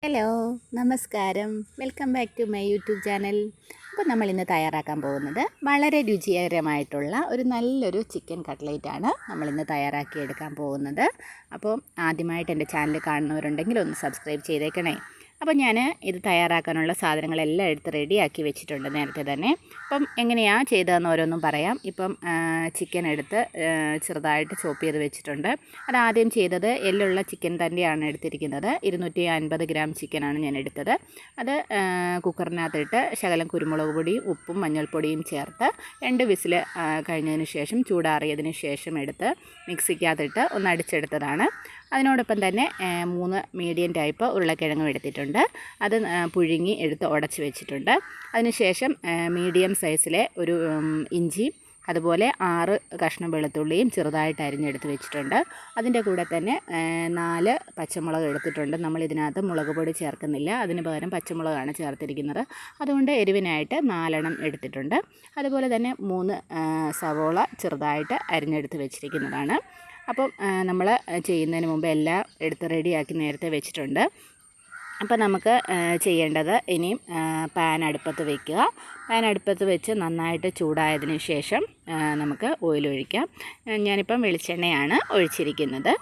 Hello, നമസ്കാരം. Welcome back to my YouTube channel. അപ്പോൾ നമ്മളിന്ന് തയ്യാറാക്കാൻ പോകുന്നത് വളരെ രുചികരമായിട്ടുള്ള നല്ലൊരു ചിക്കൻ കട്ട്ലേറ്റാണ് നമ്മളിന്ന് തയ്യാറാക്കിയെടുക്കാൻ പോകുന്നത്. അപ്പോൾ ആദ്യമായിട്ട് എൻ്റെ ചാനൽ കാണുന്നവരുണ്ടെങ്കിൽ ഒന്ന് സബ്സ്ക്രൈബ് ചെയ്തേക്കണേ. അപ്പോൾ ഞാൻ ഇത് തയ്യാറാക്കാനുള്ള സാധനങ്ങളെല്ലാം എടുത്ത് റെഡിയാക്കി വെച്ചിട്ടുണ്ട് നേരത്തെ തന്നെ. അപ്പം എങ്ങനെയാണ് ചെയ്തതെന്ന് ഓരോന്നും പറയാം. ഇപ്പം ചിക്കൻ എടുത്ത് ചെറുതായിട്ട് ചോപ്പ് ചെയ്ത് വെച്ചിട്ടുണ്ട്. അതാദ്യം ചെയ്തത് എല്ലുള്ള ചിക്കൻ തന്നെയാണ് എടുത്തിരിക്കുന്നത്. 250 ഗ്രാം ചിക്കനാണ് ഞാൻ എടുത്തത്. അത് കുക്കറിനകത്തിട്ട് ശകലം കുരുമുളക് പൊടിയും ഉപ്പും മഞ്ഞൾപ്പൊടിയും ചേർത്ത് 2 വിസിൽ കഴിഞ്ഞതിന് ശേഷം ചൂടാറിയതിന് ശേഷം എടുത്ത് മിക്സിക്കകത്തിട്ട് ഒന്ന് അടിച്ചെടുത്തതാണ്. അതിനോടൊപ്പം തന്നെ 3 മീഡിയം ടൈപ്പ് ഉരുളക്കിഴങ്ങും എടുത്തിട്ടുണ്ട്. അത് പുഴുങ്ങി എടുത്ത് ഉടച്ച് വെച്ചിട്ടുണ്ട്. അതിനുശേഷം മീഡിയം സൈസിലെ ഒരു ഇഞ്ചി, അതുപോലെ 6 കഷ്ണം വെളുത്തുള്ളിയും ചെറുതായിട്ട് അരിഞ്ഞെടുത്ത് വെച്ചിട്ടുണ്ട്. അതിൻ്റെ കൂടെ തന്നെ 4 പച്ചമുളക് എടുത്തിട്ടുണ്ട്. നമ്മളിതിനകത്ത് മുളക് പൊടി ചേർക്കുന്നില്ല, അതിന് പകരം പച്ചമുളകാണ് ചേർത്തിരിക്കുന്നത്. അതുകൊണ്ട് എരിവിനായിട്ട് 4 എണ്ണം എടുത്തിട്ടുണ്ട്. അതുപോലെ തന്നെ 3 സവോള ചെറുതായിട്ട് അരിഞ്ഞെടുത്ത് വെച്ചിരിക്കുന്നതാണ്. അപ്പം നമ്മൾ ചെയ്യുന്നതിന് മുമ്പ് എല്ലാം എടുത്ത് റെഡിയാക്കി നേരത്തെ വെച്ചിട്ടുണ്ട്. അപ്പോൾ നമുക്ക് ചെയ്യേണ്ടത് ഇനിയും പാൻ അടുപ്പത്ത് വയ്ക്കുക. പാൻ അടുപ്പത്ത് വെച്ച് നന്നായിട്ട് ചൂടായതിന് ശേഷം നമുക്ക് ഓയിൽ ഒഴിക്കാം. ഞാനിപ്പം വെളിച്ചെണ്ണയാണ് ഒഴിച്ചിരിക്കുന്നത്.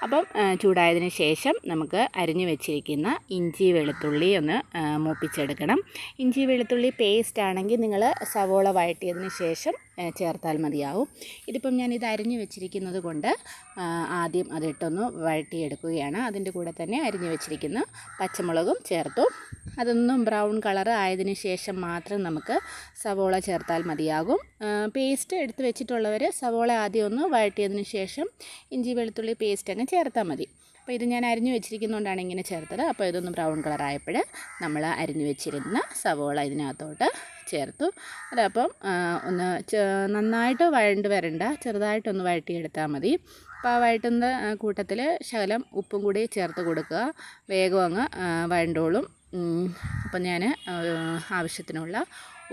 അപ്പം ചൂടായതിന് ശേഷം നമുക്ക് അരിഞ്ഞു വെച്ചിരിക്കുന്ന ഇഞ്ചി വെളുത്തുള്ളി ഒന്ന് മൂപ്പിച്ചെടുക്കണം. ഇഞ്ചി വെളുത്തുള്ളി പേസ്റ്റ് ആണെങ്കിൽ നിങ്ങൾ സവോള വഴറ്റിയതിന് ശേഷം ചേർത്താൽ മതിയാവും. ഇതിപ്പം ഞാനിത് അരിഞ്ഞു വെച്ചിരിക്കുന്നത് കൊണ്ട് ആദ്യം അതിട്ടൊന്ന് വഴറ്റിയെടുക്കുകയാണ്. അതിൻ്റെ കൂടെ തന്നെ അരിഞ്ഞു വെച്ചിരിക്കുന്ന പച്ചമുളകും ചേർത്തു. അതൊന്നും ബ്രൗൺ കളർ ആയതിനു ശേഷം മാത്രം നമുക്ക് സവോള ചേർത്താൽ മതിയാകും. പേസ്റ്റ് എടുത്ത് വെച്ചിട്ടുള്ളവർ സവോള ആദ്യം ഒന്ന് വഴറ്റിയതിന് ശേഷം ഇഞ്ചി വെളുത്തുള്ളി പേസ്റ്റ് അങ്ങ് ചേർത്താൽ മതി. അപ്പോൾ ഇത് ഞാൻ അരിഞ്ഞു വെച്ചിരിക്കുന്നതുകൊണ്ടാണ് ഇങ്ങനെ ചേർത്തത്. അപ്പോൾ ഇതൊന്ന് ബ്രൗൺ കളർ ആയപ്പോൾ നമ്മൾ അരിഞ്ഞു വെച്ചിരുന്ന സവോള ഇതിനകത്തോട്ട് ചേർത്തു. അതപ്പം ഒന്ന് നന്നായിട്ട് വഴണ്ട് വരണ്ട, ചെറുതായിട്ടൊന്ന് വഴറ്റിയെടുത്താൽ മതി. അപ്പോൾ ആ വഴറ്റുന്ന കൂട്ടത്തിൽ ശകലം ഉപ്പും കൂടി ചേർത്ത് കൊടുക്കുക. വേഗം അങ്ങ് വഴണ്ടോളും. അപ്പം ഞാൻ ആവശ്യത്തിനുള്ള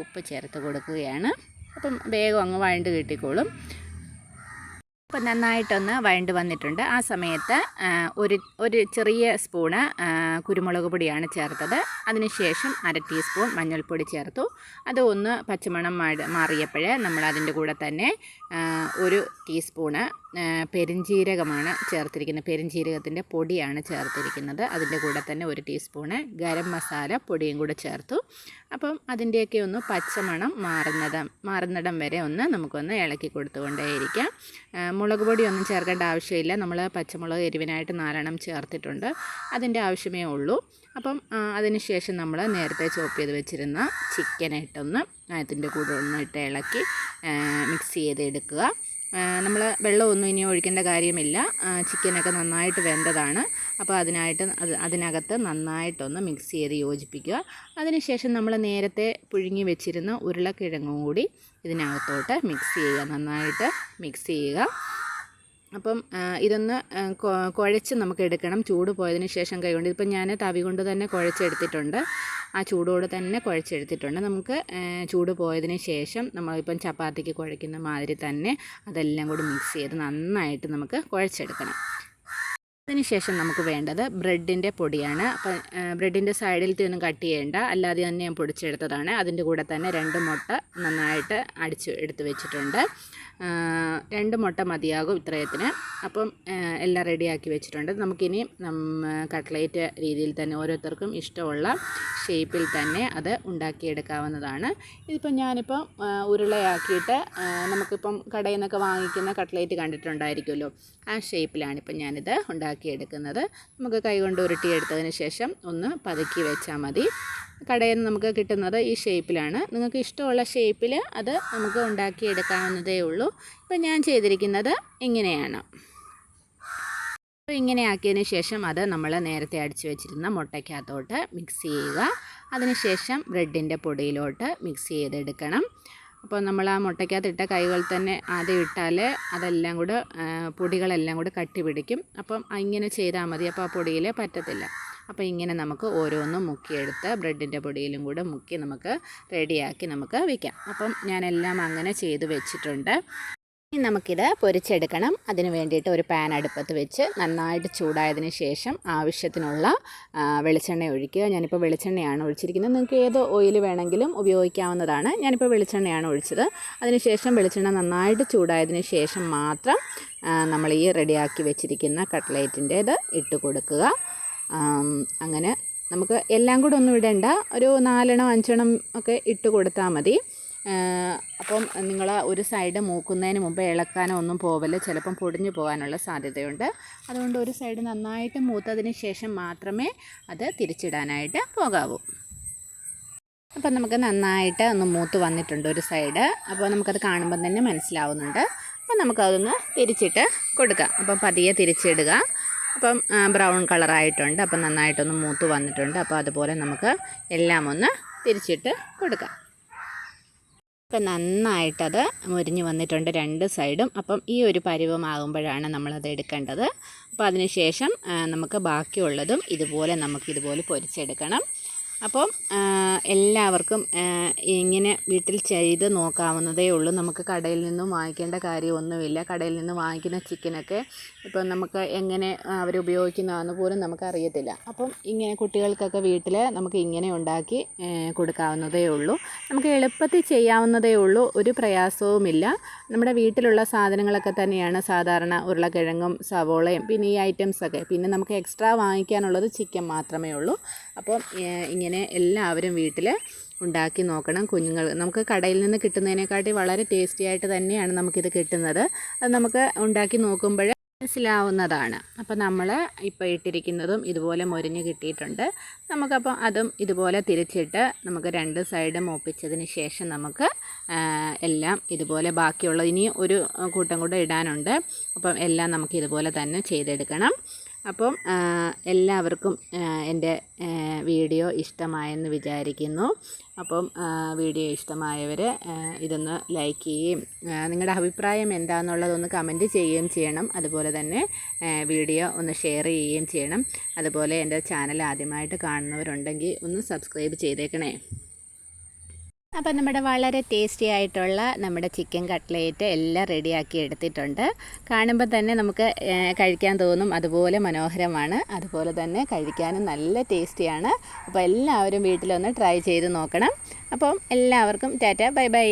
ഉപ്പ് ചേർത്ത് കൊടുക്കുകയാണ്. അപ്പം വേഗം അങ്ങ് വഴണ്ട് കിട്ടിക്കോളും. അപ്പം നന്നായിട്ടൊന്ന് വഴണ്ട് വന്നിട്ടുണ്ട്. ആ സമയത്ത് ഒരു ചെറിയ സ്പൂണ് കുരുമുളക് പൊടിയാണ് ചേർത്തത്. അതിനുശേഷം 1/2 ടീസ്പൂൺ മഞ്ഞൾപ്പൊടി ചേർത്തു. അത് ഒന്ന് പച്ചമണം മാറിയപ്പോൾ നമ്മൾ അതിൻ്റെ കൂടെ തന്നെ 1 ടീസ്പൂണ് പെരിഞ്ജീരകമാണ് ചേർത്തിരിക്കുന്നത്. പെരിഞ്ജീരകത്തിൻ്റെ പൊടിയാണ് ചേർത്തിരിക്കുന്നത്. അതിൻ്റെ കൂടെ തന്നെ 1 ടീസ്പൂണ് ഗരം മസാല പൊടിയും കൂടെ ചേർത്തു. അപ്പം അതിൻ്റെയൊക്കെ ഒന്ന് പച്ചമണം മാറുന്നിടം വരെ നമുക്കൊന്ന് ഇളക്കി കൊടുത്തുകൊണ്ടേയിരിക്കാം. മുളക് പൊടിയൊന്നും ചേർക്കേണ്ട ആവശ്യമില്ല. നമ്മൾ പച്ചമുളക് എരിവിനായിട്ട് 4 എണ്ണം ചേർത്തിട്ടുണ്ട്. അതിൻ്റെ ആവശ്യമേ ഉള്ളൂ. അപ്പം അതിന് ശേഷം നമ്മൾ നേരത്തെ ചോപ്പ് ചെയ്ത് വെച്ചിരുന്ന ചിക്കനായിട്ടൊന്ന് അതിൻ്റെ കൂടെ ഇട്ട് ഇളക്കി മിക്സ് ചെയ്തെടുക്കുക. നമ്മൾ വെള്ളമൊന്നും ഇനി ഒഴിക്കേണ്ട കാര്യമില്ല. ചിക്കനൊക്കെ നന്നായിട്ട് വെന്തതാണ്. അപ്പോൾ അതിനകത്ത് നന്നായിട്ടൊന്ന് മിക്സ് ചെയ്ത് യോജിപ്പിക്കുക. അതിനുശേഷം നമ്മൾ നേരത്തെ പുഴുങ്ങി വെച്ചിരുന്ന ഉരുളക്കിഴങ്ങും കൂടി ഇതിനകത്തോട്ട് മിക്സ് ചെയ്യുക. നന്നായിട്ട് മിക്സ് ചെയ്യുക. അപ്പം ഇതൊന്ന് കുഴച്ച് നമുക്ക് എടുക്കണം. ചൂട് പോയതിന് ശേഷം കൈകൊണ്ട് ഇപ്പം ഞാൻ തവി കൊണ്ട് തന്നെ കുഴച്ചെടുത്തിട്ടുണ്ട്. ആ ചൂടോട് തന്നെ കുഴച്ചെടുത്തിട്ടുണ്ട്. നമുക്ക് ചൂട് പോയതിന് ശേഷം നമ്മളിപ്പം ചപ്പാത്തിക്ക് കുഴയ്ക്കുന്ന മാതിരി തന്നെ അതെല്ലാം കൂടി മിക്സ് ചെയ്ത് നന്നായിട്ട് നമുക്ക് കുഴച്ചെടുക്കണം. അതിനുശേഷം നമുക്ക് വേണ്ടത് ബ്രെഡിൻ്റെ പൊടിയാണ്. അപ്പം ബ്രെഡിൻ്റെ സൈഡിലത്തെ ഒന്നും കട്ട് ചെയ്യേണ്ട, അല്ലാതെ തന്നെ ഞാൻ പൊടിച്ചെടുത്തതാണ്. അതിൻ്റെ കൂടെ തന്നെ 2 മുട്ട നന്നായിട്ട് എടുത്ത് വെച്ചിട്ടുണ്ട്. 2 മുട്ട മതിയാകും ഇത്രയത്തിന്. അപ്പം എല്ലാം റെഡിയാക്കി വെച്ചിട്ടുണ്ട്. നമുക്കിനി കട്ട്ലേറ്റ് രീതിയിൽ തന്നെ ഓരോരുത്തർക്കും ഇഷ്ടമുള്ള ഷേപ്പിൽ തന്നെ അത് ഉണ്ടാക്കിയെടുക്കാവുന്നതാണ്. ഇതിപ്പം ഞാനിപ്പം ഉരുളയാക്കിയിട്ട് നമുക്കിപ്പം കടയിൽ നിന്നൊക്കെ വാങ്ങിക്കുന്ന കട്ട്ലേറ്റ് കണ്ടിട്ടുണ്ടായിരിക്കുമല്ലോ, ആ ഷേപ്പിലാണിപ്പം ഞാനിത് ഉണ്ടാക്കിയെടുക്കുന്നത്. നമുക്ക് കൈകൊണ്ട് ഉരുട്ടിയെടുത്തതിന് ശേഷം ഒന്ന് പതുക്കി വെച്ചാൽ മതി. കടയിൽ നിന്ന് നമുക്ക് കിട്ടുന്നത് ഈ ഷേപ്പിലാണ്. നിങ്ങൾക്ക് ഇഷ്ടമുള്ള ഷേപ്പിൽ അത് നമുക്ക് ഉണ്ടാക്കിയെടുക്കാവുന്നതേ ഉള്ളൂ. ഇപ്പം ഞാൻ ചെയ്തിരിക്കുന്നത് ഇങ്ങനെയാണ്. അപ്പോൾ ഇങ്ങനെ ആക്കിയതിന് ശേഷം അത് നമ്മൾ നേരത്തെ അടിച്ചു വെച്ചിരുന്ന മുട്ടയ്ക്കകത്തോട്ട് മിക്സ് ചെയ്യുക. അതിനുശേഷം ബ്രെഡിൻ്റെ പൊടിയിലോട്ട് മിക്സ് ചെയ്തെടുക്കണം. അപ്പോൾ നമ്മൾ ആ മുട്ടയ്ക്കകത്തിട്ട കൈകൾ തന്നെ ആദ്യം ഇട്ടാൽ അതെല്ലാം കൂടെ പൊടികളെല്ലാം കൂടെ കട്ടി പിടിക്കും. അപ്പം ഇങ്ങനെ ചെയ്താൽ മതി. അപ്പോൾ ആ പൊടിയിൽ പറ്റത്തില്ല. അപ്പോൾ ഇങ്ങനെ നമുക്ക് ഓരോന്നും മുക്കിയെടുത്ത് ബ്രെഡിൻ്റെ പൊടിയിലും കൂടെ മുക്കി നമുക്ക് റെഡിയാക്കി നമുക്ക് വയ്ക്കാം. അപ്പം ഞാനെല്ലാം അങ്ങനെ ചെയ്ത് വെച്ചിട്ടുണ്ട്. ഇനി നമുക്കിത് പൊരിച്ചെടുക്കണം. അതിന് വേണ്ടിയിട്ട് ഒരു പാൻ അടുപ്പത്ത് വെച്ച് നന്നായിട്ട് ചൂടായതിന് ശേഷം ആവശ്യത്തിനുള്ള വെളിച്ചെണ്ണ ഒഴിക്കുക. ഞാനിപ്പോൾ വെളിച്ചെണ്ണയാണ് ഒഴിച്ചിരിക്കുന്നത്. നിങ്ങൾക്ക് ഏത് ഓയിൽ വേണമെങ്കിലും ഉപയോഗിക്കാവുന്നതാണ്. ഞാനിപ്പോൾ വെളിച്ചെണ്ണയാണ് ഒഴിച്ചത്. അതിനുശേഷം വെളിച്ചെണ്ണ നന്നായിട്ട് ചൂടായതിന് ശേഷം മാത്രം നമ്മൾ ഈ റെഡിയാക്കി വെച്ചിരിക്കുന്ന കട്ട്ലേറ്റിൻ്റേത് ഇട്ട് കൊടുക്കുക. അങ്ങനെ നമുക്ക് എല്ലാം കൂടെ ഒന്നും ഇടേണ്ട, ഒരു 4 5 ഒക്കെ ഇട്ട് കൊടുത്താൽ മതി. അപ്പം നിങ്ങൾ ഒരു സൈഡ് മൂക്കുന്നതിന് മുമ്പ് ഇളക്കാനോ ഒന്നും പോവല്ല, ചിലപ്പം പൊടിഞ്ഞു പോകാനുള്ള സാധ്യതയുണ്ട്. അതുകൊണ്ട് ഒരു സൈഡ് നന്നായിട്ട് മൂത്തതിന് ശേഷം മാത്രമേ അത് തിരിച്ചിടാനായിട്ട് പോകാവൂ. അപ്പം നമുക്ക് നന്നായിട്ട് ഒന്ന് മൂത്ത് വന്നിട്ടുണ്ട് ഒരു സൈഡ്. അപ്പോൾ നമുക്കത് കാണുമ്പം തന്നെ മനസ്സിലാവുന്നുണ്ട്. അപ്പം നമുക്കതൊന്ന് തിരിച്ചിട്ട് കൊടുക്കാം. അപ്പം പതിയെ തിരിച്ചിടുക. അപ്പം ബ്രൗൺ കളറായിട്ടുണ്ട്. അപ്പം നന്നായിട്ടൊന്ന് മൂത്ത് വന്നിട്ടുണ്ട്. അപ്പോൾ അതുപോലെ നമുക്ക് എല്ലാം ഒന്ന് തിരിച്ചിട്ട് കൊടുക്കാം. ഇപ്പം നന്നായിട്ടത് മുരിഞ്ഞ് വന്നിട്ടുണ്ട് 2 സൈഡും. അപ്പം ഈ ഒരു പരുവമാകുമ്പോഴാണ് നമ്മളത് എടുക്കേണ്ടത്. അപ്പോൾ അതിന് ശേഷം നമുക്ക് ബാക്കിയുള്ളതും ഇതുപോലെ പൊരിച്ചെടുക്കണം. അപ്പം എല്ലാവർക്കും ഇങ്ങനെ വീട്ടിൽ ചെയ്ത് നോക്കാവുന്നതേ ഉള്ളൂ. നമുക്ക് കടയിൽ നിന്നും വാങ്ങിക്കേണ്ട കാര്യമൊന്നുമില്ല. കടയിൽ നിന്ന് വാങ്ങിക്കുന്ന ചിക്കനൊക്കെ ഇപ്പം നമുക്ക് എങ്ങനെ അവരുപയോഗിക്കുന്നതെന്ന് പോലും നമുക്കറിയത്തില്ല. അപ്പം ഇങ്ങനെ കുട്ടികൾക്കൊക്കെ വീട്ടിൽ നമുക്ക് ഇങ്ങനെ ഉണ്ടാക്കി കൊടുക്കാവുന്നതേ ഉള്ളൂ. നമുക്ക് എളുപ്പത്തിൽ ചെയ്യാവുന്നതേ ഉള്ളൂ. ഒരു പ്രയാസവുമില്ല. നമ്മുടെ വീട്ടിലുള്ള സാധനങ്ങളൊക്കെ തന്നെയാണ് സാധാരണ ഉരുളക്കിഴങ്ങും സവോളയും പിന്നെ ഈ ഐറ്റംസൊക്കെ. പിന്നെ നമുക്ക് എക്സ്ട്രാ വാങ്ങിക്കാനുള്ളത് ചിക്കൻ മാത്രമേ ഉള്ളൂ. അപ്പം ഇങ്ങനെ എല്ലാവരും വീട്ടിൽ ഉണ്ടാക്കി നോക്കണം. കുഞ്ഞുങ്ങൾ നമുക്ക് കടയിൽ നിന്ന് കിട്ടുന്നതിനെക്കാട്ടി വളരെ ടേസ്റ്റി ആയിട്ട് തന്നെയാണ് നമുക്കിത് കിട്ടുന്നത്. അത് നമുക്ക് ഉണ്ടാക്കി നോക്കുമ്പോൾ മനസ്സിലാവുന്നതാണ്. അപ്പോൾ നമ്മൾ ഇപ്പോൾ ഇട്ടിരിക്കുന്നതും ഇതുപോലെ മൊരിഞ്ഞ് കിട്ടിയിട്ടുണ്ട്. നമുക്കപ്പോൾ അതും ഇതുപോലെ തിരിച്ചിട്ട് നമുക്ക് 2 സൈഡും ഒപ്പിച്ചതിന് ശേഷം നമുക്ക് എല്ലാം ഇതുപോലെ ബാക്കിയുള്ള ഇനി ഒരു കൂട്ടം കൂടെ ഇടാനുണ്ട്. അപ്പം എല്ലാം നമുക്ക് ഇതുപോലെ തന്നെ ചെയ്തെടുക്കണം. അപ്പം എല്ലാവർക്കും എൻ്റെ വീഡിയോ ഇഷ്ടമായെന്ന് വിചാരിക്കുന്നു. അപ്പം വീഡിയോ ഇഷ്ടമായവർ ഇതൊന്ന് ലൈക്ക് ചെയ്യുകയും നിങ്ങളുടെ അഭിപ്രായം എന്താണെന്നുള്ളതൊന്ന് കമൻറ്റ് ചെയ്യുകയും ചെയ്യണം. അതുപോലെ തന്നെ വീഡിയോ ഒന്ന് ഷെയർ ചെയ്യുകയും ചെയ്യണം. അതുപോലെ എൻ്റെ ചാനൽ ആദ്യമായിട്ട് കാണുന്നവരുണ്ടെങ്കിൽ ഒന്ന് സബ്സ്ക്രൈബ് ചെയ്തേക്കണേ. അപ്പോൾ നമ്മുടെ വളരെ ടേസ്റ്റി ആയിട്ടുള്ള നമ്മുടെ ചിക്കൻ കട്ട്ലേറ്റ് എല്ലാം റെഡിയാക്കി എടുത്തിട്ടുണ്ട്. കാണുമ്പോൾ തന്നെ നമുക്ക് കഴിക്കാൻ തോന്നും. അതുപോലെ മനോഹരമാണ്. അതുപോലെ തന്നെ കഴിക്കാനും നല്ല ടേസ്റ്റിയാണ്. അപ്പോൾ എല്ലാവരും വീട്ടിലൊന്ന് ട്രൈ ചെയ്ത് നോക്കണം. അപ്പം എല്ലാവർക്കും ടാറ്റ, ബൈ ബൈ.